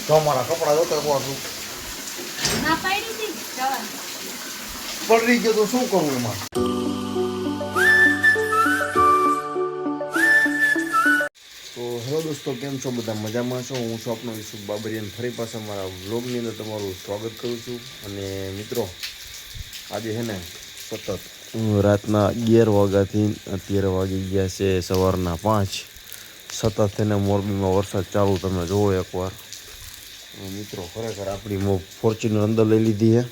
તો અમારા કપડા જોતો પાછું ના પાડી હતી જવાનું. પલળી ગયો તો શું કરવું એમાં? તો હેલો દોસ્તો, કેમ છો બધા? મજામાં છો? હું છું આપનો યુસુફ બાબરિયાન ફરી પાછા મારા વ્લોગની અંદર તમારું સ્વાગત કરું છું. અને મિત્રો, આજે છે ને સતત રાતના 11 વાગ્યાથી અત્યારે વાગી ગયા છે સવારના 5. સતત થઈને મોરબીમાં વરસાદ ચાલુ, તમે જુઓ એકવાર. મિત્રો ખરેખર આપણી ફોર્ચ્યુનર અંદર લઈ લીધી છે,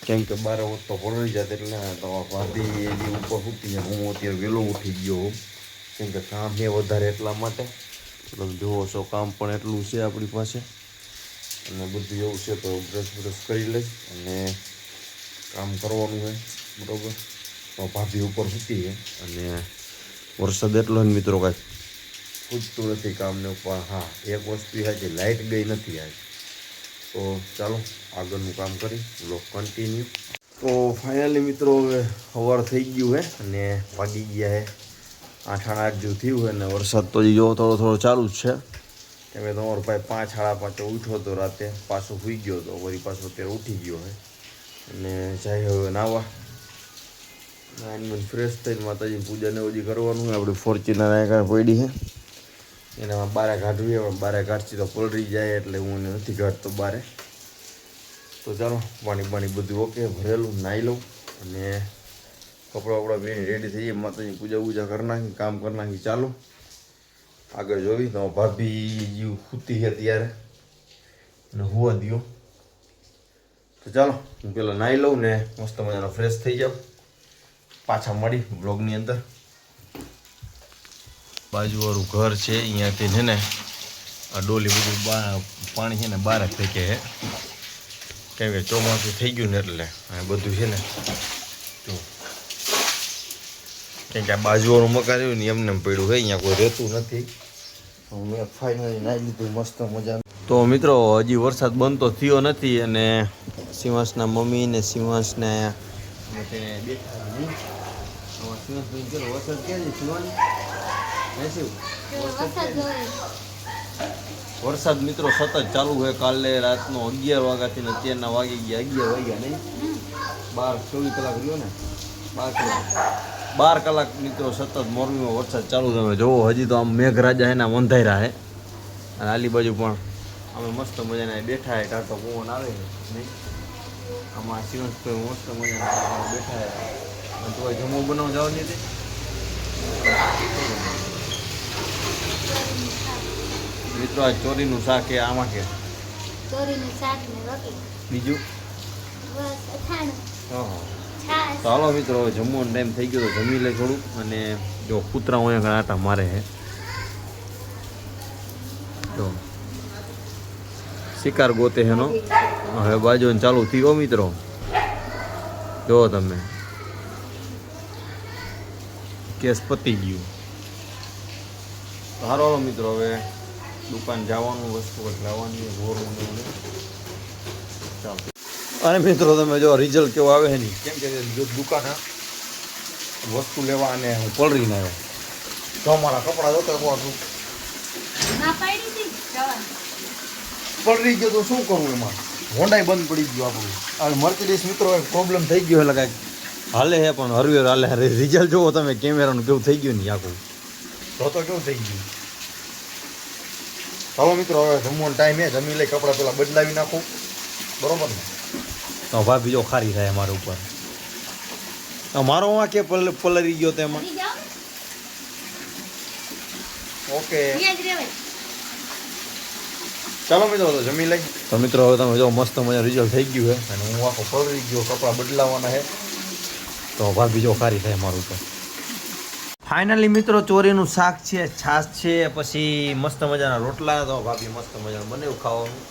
કેમ કે 12 વખત તો પલળી જાય એટલે તમારા ભાભી એની ઉપર ઉઠી. હું અત્યારે વહેલો ઉઠી ગયો, કેમ કે કામ છે વધારે એટલા માટે. તમે જુઓ છો, કામ પણ એટલું છે આપણી પાસે અને બધું એવું છે. તો બ્રશ કરી લઈ અને કામ કરવાનું છે, બરાબર. તો ભાભી ઉપર સૂતી છે અને વરસાદ એટલો ને મિત્રો કાંઈ ખૂટતું નથી કામને ઉપર. હા, એક વસ્તુ છે કે લાઇટ ગઈ નથી આજ. તો ચાલો આગળનું કામ કરી બ્લોગ કન્ટિન્યુ. તો ફાઇનલી મિત્રો હવે સવાર થઈ ગયું છે અને વાગી ગયા છે 8:30 જેવું થયું હોય ને વરસાદ તો જો થોડો થોડો ચાલુ જ છે. કેમ કે તમારો ભાઈ 5, 5:30 ઉઠ્યો હતો રાતે, પાછો સૂઈ ગયો હતો, વળી પાછો અત્યારે ઉઠી ગયો છે અને જાય હવે નાવા. ફ્રેશ થઈને માતાજીની પૂજાને બધી કરવાનું હોય. આપણી ફોર્ચ્યુનર આગળ પડી છે, એનામાં બારે કાઢવી, પણ બારે કાઢી તો પલળી જાય એટલે હું એને નથી કાઢતો બારે. તો ચાલો પાણી બધું ઓકે, ભરેલું, નાહી લઉં અને કપડાં વપડા પહેરીને રેડી થઈ જાય. માતાજીની પૂજા કરી નાખી, કામ કરી નાખી. ચાલો આગળ જોવી. તો ભાભી જીવ સૂતી છે ત્યારે અને હોવા દો. તો ચાલો હું પેલા નાહી લઉં ને મસ્ત મજાનો ફ્રેશ થઈ જાઉં. પાછા મળી બ્લોગની અંદર. બાજુવાળું ઘર છે, અહીંયાથી છે ને આ ડોલી બધું પાણી છે ને બહાર જ ફેંકે છે, કેમ કે ચોમાસું થઈ ગયું ને એટલે બધું છે ને જો, કેમ કે આ બાજુવાળું મકાન રહ્યું ને એમને પડ્યું છે, અહીંયા કોઈ રહેતું નથી. મેં ફાઇનલી નાહી લીધું મસ્ત મજાનું. તો મિત્રો હજી વરસાદ બંધ તો થયો નથી અને શિવાંશના મમ્મી ને શિવાંશને બેઠા વરસાદ ક્યાં છે શિવાંશ? વરસાદ મિત્રો સતત ચાલુ છે. કાલે રાતનો 11 વાગ્યાથી ને અત્યારના વાગી ગયા 11 વાગ્યા નહીં, 12-24 કલાક રહ્યો ને, 12 કલાક મિત્રો સતત મોરબીમાં વરસાદ ચાલુ. તમે જોવો હજી તો આમ મેઘરાજા એના વંધાયરા છે અને આલી બાજુ પણ અમે મસ્ત મજાના બેઠા છે. ટાટો પવન આવે નહીં, આમાં શિવંશભાઈ મસ્ત મજાના બેઠા છે. તો જમવું બનાવવા જવાની હતી. મિત્રો આ ચોરીનું શાક છે, આમાં કે ચોરીનું શાક ને રોટલી, બીજું બસ અથાણું. છાશ. તો હાલો મિત્રો હવે જમવાનો ટાઈમ થઈ ગયો તો જમી લે થોડુંક. અને જો કૂતરા અહીંયા આટા મારે છે, જો શિકાર ગોતે એનો હવે બાજુ ચાલુ થયો મિત્રો. જો તમે કેસ પતી ગયું. તો હારો મિત્રો હવે દુકાન જવાનું, વસ્તુ લાવવાની, ઘોરવું. ચાલો. અને મિત્રો તમે જો રિઝલ્ટ કેવો આવે છે નહીં, કેમ કે દુકાન વસ્તુ લેવા અને હું પલળીને આવ્યો તો અમારા કપડા જોતો પાછું ના પાડી હતી જવાનું. પલળી ગયો તો શું કરવું એમાં? હોન્ડાઈ બંધ પડી ગયું આપણું. હવે મર્સિડીઝ મિત્રો એક પ્રોબ્લેમ થઈ ગયો એટલે કાંઈક હાલે છે, પણ હરવેર હાલે. રિઝલ્ટ જુઓ તમે, કેમેરાનું કેવું થઈ ગયું નહીં આખું, તો કેવું થઈ ગયું. ચાલો મિત્રો હવે જમવાનો ટાઈમ છે, જમી લઈ, કપડાં પેલા બદલાવી નાખું, બરોબર ને? તો ભાભી જો ખારી થાય અમારા ઉપર. મારો માં કે પલળી ગયો તેમાં. હરી જાઓ ને, ઓકે ત્યાં જ રહેવાય. ચાલો મિત્રો તો જમી લઈ. તો મિત્રો હવે તમે જો મસ્ત મજા રિઝલ્ટ થઈ ગયું છે અને હું આખો પલળી ગયો, કપડાં બદલાવાના છે. તો ભાભી જો ખારી થાય મારું ઉપર. ફાઇનલી મિત્રો ચોરીનું શાક છે, છાશ છે, પછી મસ્ત મજાના રોટલા. તો ભાભી મસ્ત મજાનું બનાવ્યું ખાવાનું.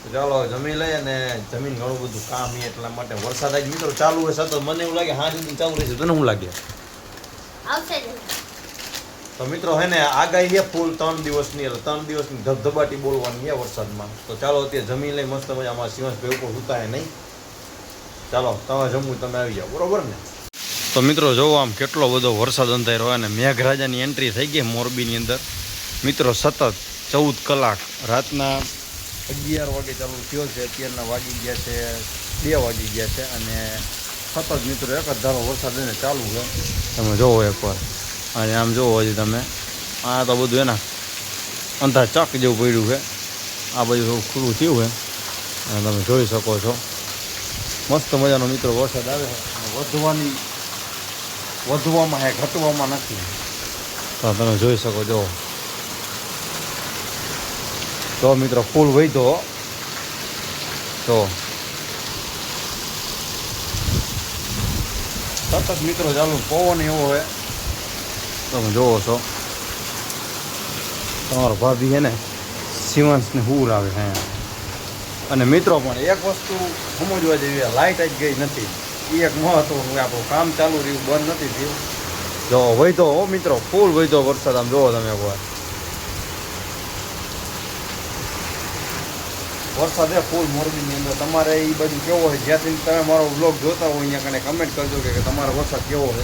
તો ચાલો જમી લઈએ અને જમીન ઘણું બધું કામ છે એટલા માટે. વરસાદ આજ મિત્રો ચાલુ હોય સતત, મને એવું લાગે હા સુધી ચાલુ રહેશે. તને શું લાગે? આવશે જ. તો મિત્રો હે ને આગાહી છે ફૂલ 3 દિવસની, એટલે 3 દિવસની ધબધબાટી બોલવાની છે વરસાદમાં. તો ચાલો અત્યારે જમી લઈ મસ્ત મજા. અમારા શિવાંશભાઈ ઉપર સુતા નહીં. ચાલો તમે જમવું, તમે આવી જાઓ, બરોબર ને? તો મિત્રો જોવો આમ કેટલો બધો વરસાદ અંધારો અને મેઘરાજાની એન્ટ્રી થઈ ગઈ મોરબીની અંદર. મિત્રો સતત 14 કલાક રાતના 11 વાગે ચાલુ થયો છે. અત્યારના વાગી ગયા છે 2 વાગી ગયા છે અને સતત મિત્રો એક જ ધારો વરસાદ એને ચાલુ છે. તમે જોવો એકવાર. અને આમ જોવો હજી તમે, આ તો બધું એના અંધાર ચક જેવું પડ્યું છે. આ બધું થોડું ખુલ્લું થયું છે અને તમે જોઈ શકો છો મસ્ત મજાનો મિત્રો વરસાદ આવે છે. વધવામાં હે, ઘટવામાં નથી. તો તમે જોઈ શકો છો. તો મિત્રો ફૂલ વહીતો તો સતત મિત્રો ચાલુ પવન એવો હોય તમે જોવો છો. તમારો ભાભી છે ને શિવાંશને હુર આવે છે અહીંયા. અને મિત્રો પણ એક વસ્તુ સમજવા જેવી, લાઇટ જ ગઈ નથી. એ એક મહત્વનું આપણું કામ ચાલુ રહ્યું, બંધ નથી થયું. જો વહીતો હો મિત્રો, ફૂલ વહીતો વરસાદ. આમ જોવો તમે એકવાર. વરસાદ એ ફૂલ મોરબીની અંદર. તમારે એ બાજુ કેવો હોય, જ્યાંથી તમે મારો વ્લોગ જોતા હોય અહીંયા કને કમેન્ટ કરજો કે તમારો વરસાદ કેવો છે.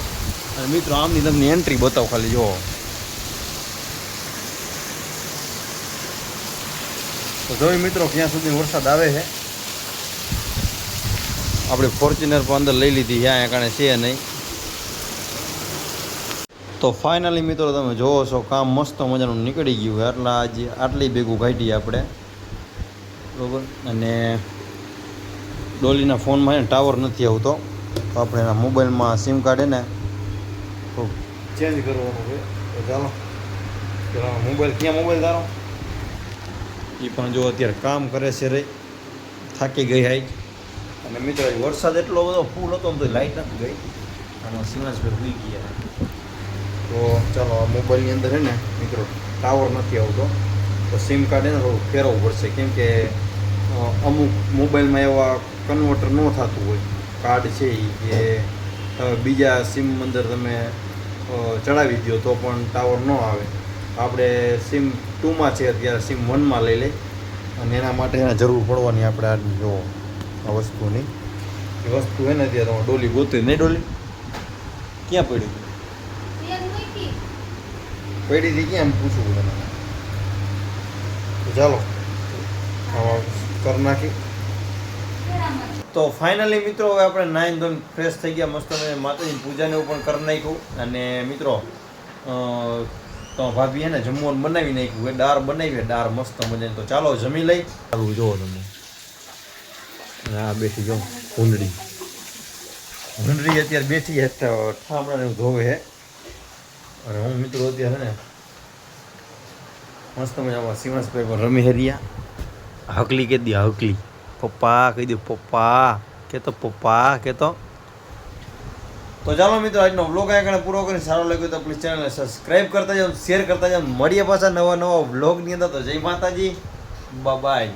અને મિત્રો આમની તમને એન્ટ્રી બતાવો ખાલી જોવો. તો જોઈ મિત્રો ક્યાં સુધી વરસાદ આવે છે. આપણે ફોર્ચ્યુનર પણ અંદર લઈ લીધી છે, અહીંયા કારણે છે નહીં. તો ફાઇનલી મિત્રો તમે જોવો છો કામ મસ્ત મજાનું નીકળી ગયું છે. આજે આટલી ભેગું કાઢીએ આપણે, બરાબર. અને ડોલીના ફોનમાં ને ટાવર નથી આવતો, તો આપણે એના મોબાઈલમાં સિમ કાર્ડ ને તો ચેન્જ કરવાનું છે. તો ચાલો મોબાઈલ ક્યાં મોબાઈલ તારો એ પણ જો અત્યારે કામ કરે છે રે, થાકી ગઈ હાઈ. અને મિત્રો વરસાદ એટલો બધો ફૂલ હતો ને તો લાઇટ નથી ગઈ. આમાં શિવાંશભાઈ ભૂલી ગયા. તો ચાલો આ મોબાઈલની અંદર છે ને મિત્રો ટાવર નથી આવતો, તો સિમ કાર્ડ એને થોડું ફેરવવું પડશે. કેમ કે અમુક મોબાઈલમાં એવા કન્વર્ટર ન થતું હોય કાર્ડ છે એ, કે બીજા સિમ અંદર તમે ચડાવી દો તો પણ ટાવર ન આવે. આપણે સિમ 2માં છે અત્યારે, સિમ 1માં લઈ લઈ. અને એના માટે એને જરૂર પડવાની આપણે આ જો આ વસ્તુની એ વસ્તુ હે ને અત્યારે તમારે ડોલી ગોતી નહીં. ડોલી ક્યાં પડી પડી હતી ક્યાં એમ પૂછવું તમે. ચાલો કરી નાખી. તો ફાઇનલી મિત્રો હવે આપણે નાઈન ધોઈને ફ્રેશ થઈ ગયા મસ્ત. માતાજીની પૂજાને એવું પણ કરી નાખ્યું. અને મિત્રો તો ભાભી એને જમવાનું બનાવી નાખ્યું. દાળ બનાવી, દાળ મસ્ત મજાની. તો ચાલો જમી લઈ. ચાલુ જોવો તમે. આ બેઠી જો ભૂંડડી અત્યારે બેઠી હે, ઠામડાને ધોવે હે. અને હું મિત્રો અત્યારે ને મસ્ત મજામાં શિવાંશભાઈ પણ રમી હરિયા. હકલી કહી દે, હકલી પપ્પા કહી દે, પપ્પા કહેતો, પપ્પા કહેતો. તો ચાલો મિત્રો આજનો વ્લોગ અહીંયા પૂરો કરીને સારો લાગ્યો તો પ્લીઝ ચેનલને સબસ્ક્રાઈબ કરતા જાઓ, શેર કરતા જાઓ. મળીએ પાછા નવા વ્લોગની અંદર. તો જય માતાજી, બાય.